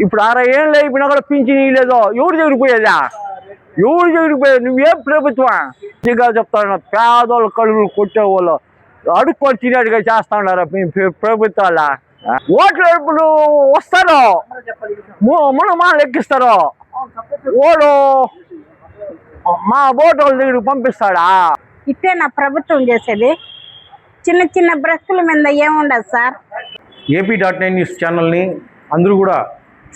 ఇప్పుడు 60 ఏళ్ళు అయిపోయినా కూడా పింఛన్ ఇవ్వలేదో ఎవరు జరిగిపోయేదా? ఎవరు జరిగిపోయేది? నువ్వేం ప్రభుత్వం ఇదిగా చెప్తాను. పేదోళ్ళు కడుగులు కొట్టేవాళ్ళు అడుక్కొని తినేట్టుగా చేస్తా ఉన్నారు ప్రభుత్వాల. ఓట్లు ఇప్పుడు వస్తారు, మా లెక్కిస్తారు. ఓడు మా ఓటు వాళ్ళ దగ్గరికి పంపిస్తాడా? ఇట్టే నా ప్రభుత్వం చేసేది. చిన్న చిన్న బ్రతుకుల మీద ఏముండదు సార్. AP.9 న్యూస్ ఛానల్ని అందరూ కూడా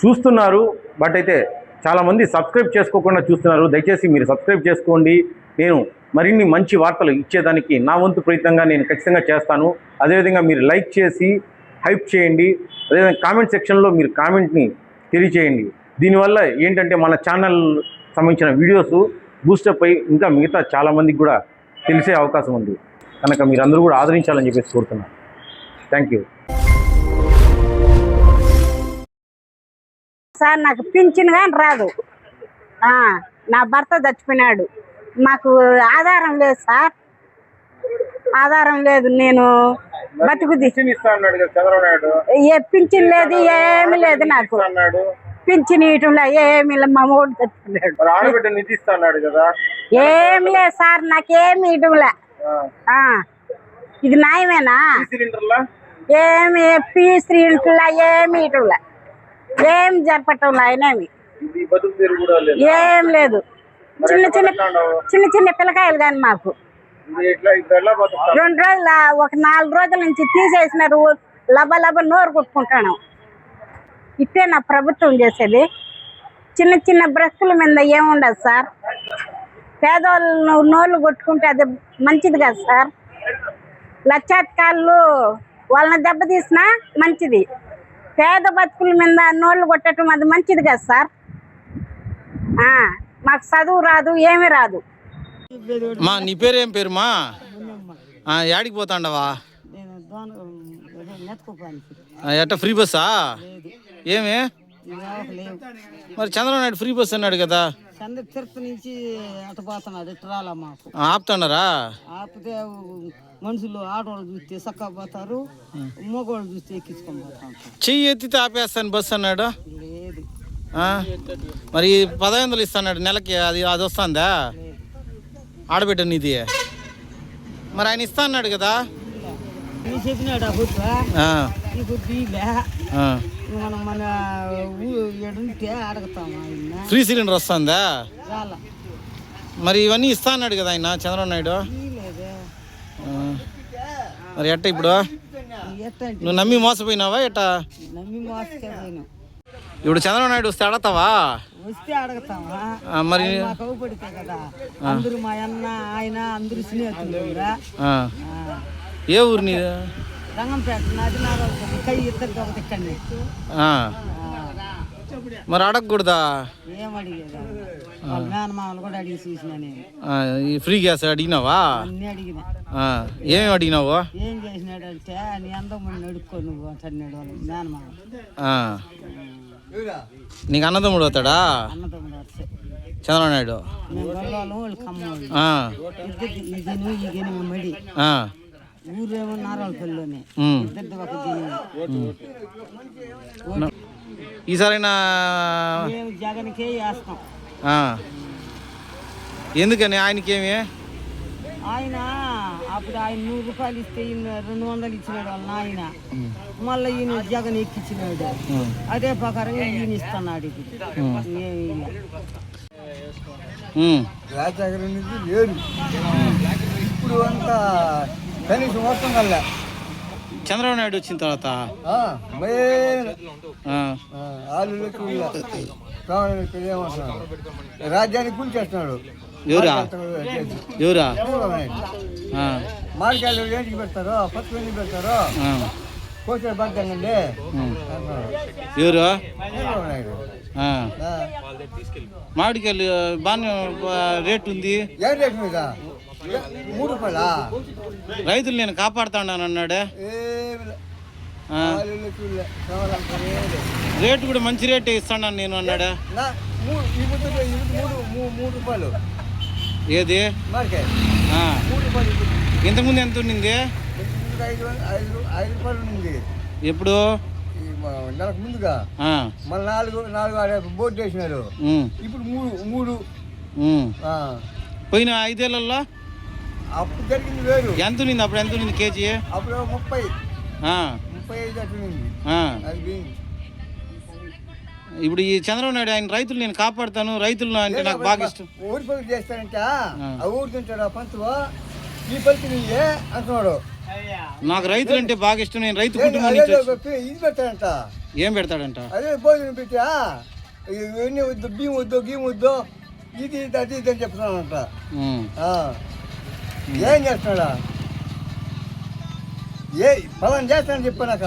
చూస్తున్నారు, బట్ అయితే చాలామంది సబ్స్క్రైబ్ చేసుకోకుండా చూస్తున్నారు. దయచేసి మీరు సబ్స్క్రైబ్ చేసుకోండి. నేను మరిన్ని మంచి వార్తలు ఇచ్చేదానికి నా వంతు ప్రయత్నంగా నేను ఖచ్చితంగా చేస్తాను. అదేవిధంగా మీరు లైక్ చేసి హైప్ చేయండి. అదేవిధంగా కామెంట్ సెక్షన్లో మీరు కామెంట్ని తెలియచేయండి. దీనివల్ల ఏంటంటే మన ఛానల్ సంబంధించిన వీడియోస్ బూస్టప్ అయ్యి ఇంకా మిగతా చాలామందికి కూడా తెలిసే అవకాశం ఉంది. కనుక మీరందరూ కూడా ఆదరించాలని చెప్పేసి కోరుతున్నాను. Thank you sir. నాకు పింఛన్ కానీ రాదు. నా భర్త చచ్చిపోయినాడు. మాకు ఆధారం లేదు సార్, ఆధారం లేదు. నేను బతుకుది ఏ పింఛన్ లేదు, ఏమి లేదు. నాకు పింఛన్ ఇయటంలో ఏమి లేదు. మా మూడు చచ్చిపోయినాడు. ఏమి లేదు సార్, నాకేమి ఇయటంలే. ఇది న్యాయమేనా? ఏమి పీసీలా ఏమి ఇయటంలే, ఏం జరపటంలే. ఆయనేమి ఏం లేదు. చిన్న చిన్న చిన్న చిన్న పిల్లకాయలు కానీ మాకు 2 రోజుల 4 రోజుల నుంచి తీసేసినారు. లబ నోరు కొట్టుకుంటాను. ఇట్టే నా ప్రభుత్వం చేసేది. చిన్న చిన్న బ్రతుకుల మీద ఏముండదు సార్. పేదవాళ్ళు నోళ్ళు కొట్టుకుంటే అది మంచిది కాదు సార్. లక్షాధికారులు వాళ్ళని దెబ్బతీసినా మంచిది. పేద బతుకుల మీద నోళ్ళు కొట్టడం అది మంచిది కదా సార్. మాకు చదువు రాదు, ఏమీ రాదు. మా నీ పేరు ఏం పేరు మా? యాడికి పోతాండవా? ఎట్ట ఫ్రీ బస్సా? ఏమి మరి చంద్రబాబు నాయుడు ఫ్రీ బస్ అన్నాడు కదా? తిరుపతి నుంచి అటు పోతున్నాడు, ఇటు రాలా మాకు. ఆపుతున్నారా? ఆపితే మనుషులు ఆటోలు చూస్తే చక్కగా పోతారు, మగవాళ్ళు చూస్తే ఎక్కించుకొని పోతాం. చెయ్యి ఎత్తితే ఆపేస్తాను బస్సు అన్నాడు. లేదు. మరి 1500 ఇస్తాడు నెలకి, అది వస్తుందా? ఆడబిడ్డ నీది. మరి ఆయన ఇస్తా అన్నాడు కదా? చెప్పినాడు మనం మన ఎడుంటే అడుగుతాం. ఫ్రీ సిలిండర్ వస్తుందా? మరి ఇవన్నీ ఇస్తా అన్నాడు కదా ఆయన చంద్రబాబు నాయుడు. మరి ఎట్ట ఇప్పుడు? నువ్వు నమ్మి మోసపోయినావా ఎట్టా? నమ్మి మోసపోయినా. ఇప్పుడు చంద్రబాబు నాయుడు వస్తే అడతావా? వస్తే అడగతావా? మరి కౌపడితే కదా అందరూ మా అన్న ఆయన అందరూ స్నేహితులు. ఏ ఊరు నీ? రంగంపేట. నాది కై ఇద్దరు కాబట్టి ఇక్కడనే. మరి అడగకూడదా? ఏం అడిగేదా? వాళ్ళ మేనమామలు కూడా అడిగి చూసినా నేను. ఈ ఫ్రీ గ్యాస్ అడిగినావా? అన్నీ అడిగినా. ఏమేమి అడిగినావు? ఏం చేసినాడు అంటే నీ అందమ్మని అడుక్కో నువ్వు అంటున్నాడు వాళ్ళ మేనమామ. నీకు అన్నదమ్ముడు అవుతాడా? అన్నదమ్ముడు వస్తే చంద్రబాబు నాయుడు. మేము గొల్లవాళ్ళం, వాళ్ళు కమ్మవాళ్ళు. ఇద్దరు ఈగని మడి ఊరేమో నారాయణపల్లిలోనే. ఇద్దరిది ఒక ఈసారైనా మేము జగన్కే వేస్తాం. ఎందుకని? ఆయనకేమి? ఆయన అప్పుడు ఆయన 100 రూపాయలు ఇస్తే ఈయన 200 ఇచ్చినాడు వాళ్ళ నాయన. మళ్ళీ ఈయన జగన్ ఎక్కిచ్చినాడు. అదే ప్రకారంగా ఈయన ఇస్తున్నాడు. రాజశేఖర నుంచి లేదు. ఇప్పుడు అంతా కనీసం మొత్తం కల్లా చంద్రబాబు నాయుడు వచ్చిన తర్వాత రాజ్యాన్ని కూల్చేస్తున్నాడు. ఎవరా? మామిడికాయలు ఏంటికి పెడతారో, పసుపు ఎందుకు పెడతారో కోసిన పడతానండి. ఎవరు? మామిడికాయలు బాగా రేట్ ఉంది. ఏం రేటు మీద? 3 రూపాయలా? రైతులు నేను కాపాడుతాను అన్నాడే. రేటు కూడా మంచి రేటే ఇస్తాను నేను అన్నాడా? 3 రూపాయలు. ఏది? ఇంతకుముందు ఎంత ఉండింది? 5 రూపాయలు ఉంది. ఎప్పుడు? నెలకు ముందుగా ఆ, మళ్ళీ నాలుగు బోర్డు వేసినారు. ఉమ్, ఇప్పుడు మూడు ఉమ్. ఆ. పోయిన 5 ఏళ్లలో అప్పుడు జరిగింది వేరు. ఎంత ఉంది అప్పుడు? ఎంత ఉంది కేజీ? అప్పుడు 30, ఆ, 35 అట్లుంది. ఆ. అది పోయింది. ఇప్పుడు ఈ చంద్రబాబు నాయుడు ఆయన రైతులు నేను కాపాడుతాను, రైతులు అంటే నాకు బాగా ఇష్టం. ఊరి పనులు చేస్తానంట, ఆ ఊరు తింటాడు ఆ పంతులు, ఈ పనికి నీయే అంటున్నాడు. నాకు రైతులు అంటే బాగా ఇష్టం, నేను రైతు కుటుంబం అదే నుంచి వచ్చి- ఇది పెడతాడంట. ఏం పెడతాడంట? అదే భోజనం పెట్టా ఇవన్నీ వద్దు, బియ్యం వద్దు, గీయం వద్దు, ఇది అది ఇది అని చెప్తున్నాడంట. ఉమ్, ఏం చేస్తున్నాడా? పలానా చేస్తానని చెప్పానాక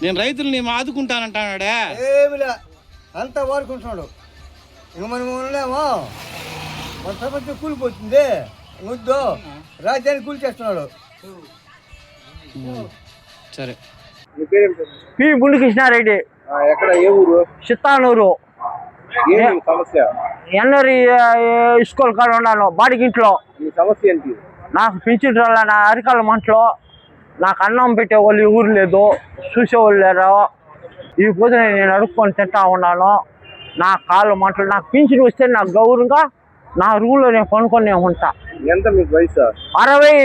నేను రైతుల్ని ఆదుకుంటానంటాడా? ఏమిలే, అంతా వాడుకుంటున్నాడు. ఇంక మనం ఉండలేమో, మన ప్రపంచం కూలిపోతుంది. వద్దు, రాజ్యాన్ని కూలి చేస్తున్నాడు. సరే. పి మునికృష్ణారెడ్డి, ఎక్కడ, ఏ ఊరు, చిత్తానూరు. ఏంటి సమస్య? ఎన్నరి స్కూల్ కాడ ఉన్నాను, బాడిగింట్లో. మీ సమస్య ఏంటి? నాకు పింఛన్ రాలే, నా అరికాల మంటలో. నాకు అన్నం పెట్టే వాళ్ళు ఊరు లేదు, చూసేవాళ్ళు లేరు. ఈ పొద్దున నేను అడుక్కొని తింటా ఉన్నాను. నా కాళ్ళు మంటలు. నాకు పింఛన్ వస్తే నాకు గౌరవంగా నా రూమ్లో నేను కొనుక్కొని ఉంటా. ఎంత మీకు వయసు? 60.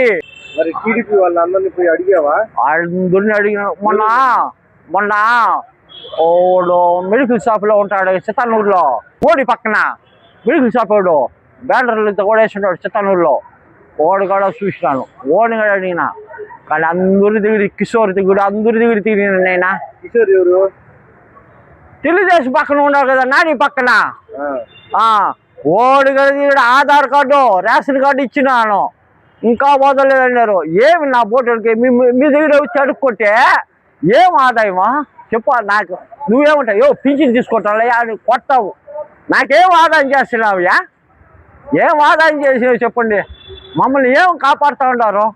మరి టీడీపీ వాళ్ళందరినీ పోయి అడిగావా? అందరిని అడిగిన. మొన్న ఓడు మెడికల్ షాప్లో ఉంటాడు చిత్తానూరులో, ఓడి పక్కన మెడికల్ షాప్ వాడు బ్యానర్లతో కూడా వేసుంటాడు చిత్తానూరులో. ఓడి కూడా చూసినాను, ఓడిని కూడా అడిగిన. కానీ అందరి దగ్గర, కిషోర్ దగ్గర, అందరి దగ్గర తిరిగిన నైనా. కిషోర్ ఎవరు? తెలుగుదేశం పక్కన ఉన్నాడు కదా, నాని పక్కన. ఓడి దగ్గర ఆధార్ కార్డు, రేషన్ కార్డు ఇచ్చినాను, ఇంకా వదలలేదన్నారు. ఏమి నా బోటోళ్ళకి మీ దగ్గర వచ్చి అడుక్కుంటే ఏం ఆదాయమా చెప్పు నాకు. నువ్వేమంటావు? పింఛన్ తీసుకుంటావులే అని కొట్టావు. నాకేం ఆదాయం చేస్తున్నావుయా? ఏం ఆదాయం చేసినావు చెప్పండి. మమ్మల్ని ఏం కాపాడుతూ ఉంటారు?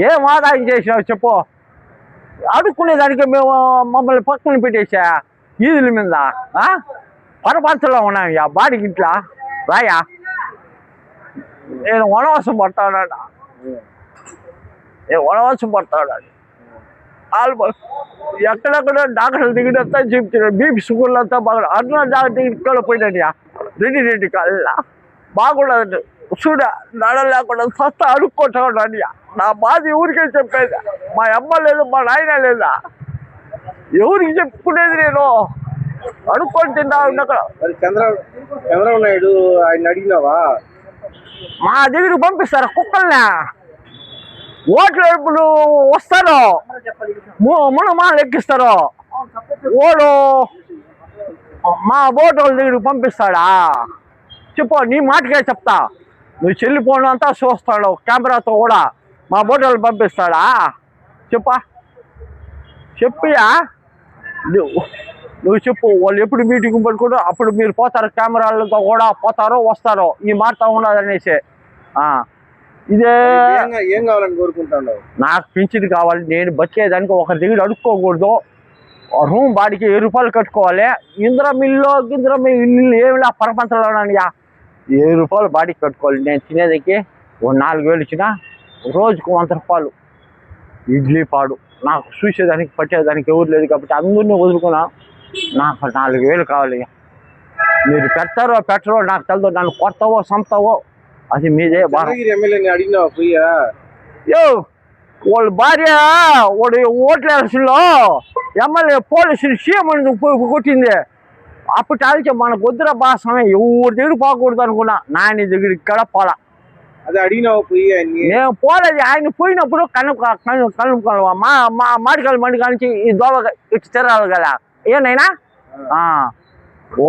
ఏం ఆదాయం చేసినావు చెప్పు. అడుక్కునేదానికి మేము మమ్మల్ని పక్కన పెట్టేసా ఈదుల మీద. పరపంచలో ఉన్నాయా బాడిగింట్లా రాయా. నేను వనవాసం పడతాడా, వనవాసం పడతాడు. ఆల్మోస్ట్ ఎక్కడెక్కడ డాక్టర్లు దిగినంతా చెప్తున్నాడు. బీపీ షుగర్లు అంతా బాగా. అర్జున డాక్టర్ ఇక్కడ పోయినాడు రెడ్డి కల్లా బాగుండదు. చూడ నడ లేకుండా సస్తా అడుక్కుంటాడు. నా బాధ ఎవరికే చెప్పేది? మా అమ్మ లేదు, మా నాయన లేదా, ఎవరికి చెప్పుకునేది? నేను అడుక్కొని తింటా అక్కడ. చంద్రబాబు నాయుడు ఆయన అడిగినావా? మా దగ్గరికి పంపిస్తారా కుక్కల్ని? ఓట్లు ఎప్పుడు వస్తారు, మునమాలు ఎక్కిస్తారు. ఓడు మా బోట్ వాళ్ళ దగ్గరికి పంపిస్తాడా చెప్పు. నీ మాటకే చెప్తా. నువ్వు చెల్లిపోవడం అంతా చూస్తాడు కెమెరాతో కూడా. మా బోట్ వాళ్ళు పంపిస్తాడా చెప్పియా. నువ్వు చెప్పు. వాళ్ళు ఎప్పుడు మీటింగ్ పెట్టుకుంటూ అప్పుడు మీరు పోతారు, కెమెరాలతో కూడా పోతారో వస్తారో. ఈ మాట ఉన్నదనేసి ఇదే. ఏం కావాలని కోరుకుంటాను? నాకు పింఛన్ కావాలి. నేను బతికేదానికి ఒకరి దగ్గర అడుక్కోకూడదు. రూమ్ బాడికి 7 రూపాయలు కట్టుకోవాలి. గింద్రమిల్లు ఏమిలా పరపంచలోనయ్యా 7 రూపాయలు బాడికి కట్టుకోవాలి. నేను తినేదానికి 4,000 ఇచ్చిన రోజుకు 100 రూపాయలు ఇడ్లీ పాడు. నాకు చూసేదానికి పట్టేదానికి ఎవరు లేదు కాబట్టి అందరినీ వదులుకున్నా. నాకు 4,000 కావాలి. మీరు పెడతారో పెట్టరో నాకు తెలదు. నన్ను కొడతావో చంపుతావో అది మీదే. ఎమ్మెల్యేని అడిగినావా పోయా? వాళ్ళ భార్య వాడు ఓట్ల ఎలక్షన్లో ఎమ్మెల్యే పోలీసులు సీఎం కొట్టింది. అప్పుడు ఆలోచన మనకు వద్దురా బాసమే, ఎవరి దగ్గర పోకూడదు అనుకున్నా. నాని దగ్గర ఇక్కడ పోలా. అది అడిగినావా పోయి? నేను పోలేదు. ఆయన పోయినప్పుడు కనుక్కోవాలి. మా మాడికాయలు మండి కానించి ఈ దోవ ఇటు తిరాలి కదా. ఏనైనా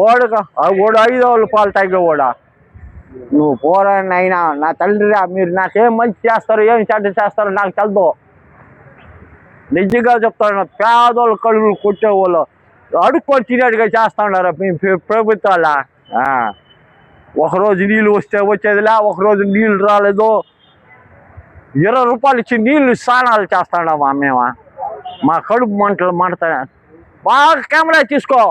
ఓడు 5 రూపాయలు తాగేవాడా. నువ్వు పోరాని అయినా నా తండ్రిరా. మీరు నాకేం మంచి చేస్తారు, ఏం చెడ్డ చేస్తారో నాకు తెలదు. నిజంగా చెప్తాను. పేదోళ్ళు కడుగులు కొట్టేవాళ్ళు అడుక్కొని తినేట్టుగా చేస్తా ఉన్నారు మీ ప్రభుత్వాల. ఒకరోజు నీళ్ళు వస్తే వచ్చేదిలే, ఒకరోజు నీళ్ళు రాలేదు. 20 రూపాయలు ఇచ్చి నీళ్ళు స్నానాలు చేస్తాడమ్మా మేము. మా కడుపు మంటలు మండుతాయి. బాగా కెమెరా తీసుకో.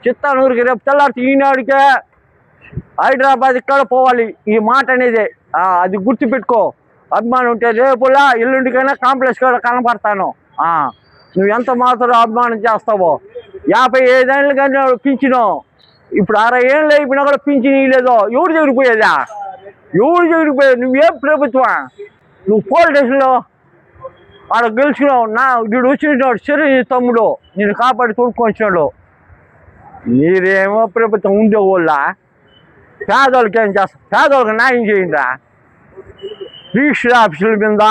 చిత్తానూరుకి రేపు తెల్లారితే ఈనాడికే హైదరాబాద్ ఇక్కడ పోవాలి. ఈ మాట అనేది అది గుర్తుపెట్టుకో. అభిమానం ఉంటే రేపులా ఎల్లుండికైనా కాంప్లెక్స్ కూడా కనపడతాను. నువ్వు ఎంత మాత్రం అభిమానం చేస్తావో 55 ఏళ్ళు కానీ పింఛను ఇప్పుడు 60 ఏళ్ళు అయిపోయినా కూడా పింఛను ఇవ్వలేదో ఎవరు దగ్గరికి పోయేదా? ఎవరు దగ్గరికి పోయేది? నువ్వేం ప్రభుత్వం? నువ్వు పోలీస్ స్టేషన్లో ఆడ గెలుచుకున్నావు. వీడు వచ్చినాడు సరే తమ్ముడు నేను కాపాడి తోడుకొని వచ్చినాడు. మీరేమో ప్రభుత్వం ఉండేవాళ్ళ పేదోళ్ళకి ఏం చేస్తా? పేదోళ్ళకి న్యాయం చేయండిరా. రిజిస్టర్ ఆఫీసుల మీద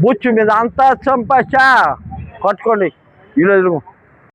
బొచ్చు మీద అంతా చంపచ్చా కట్టుకోండి. ఈరోజు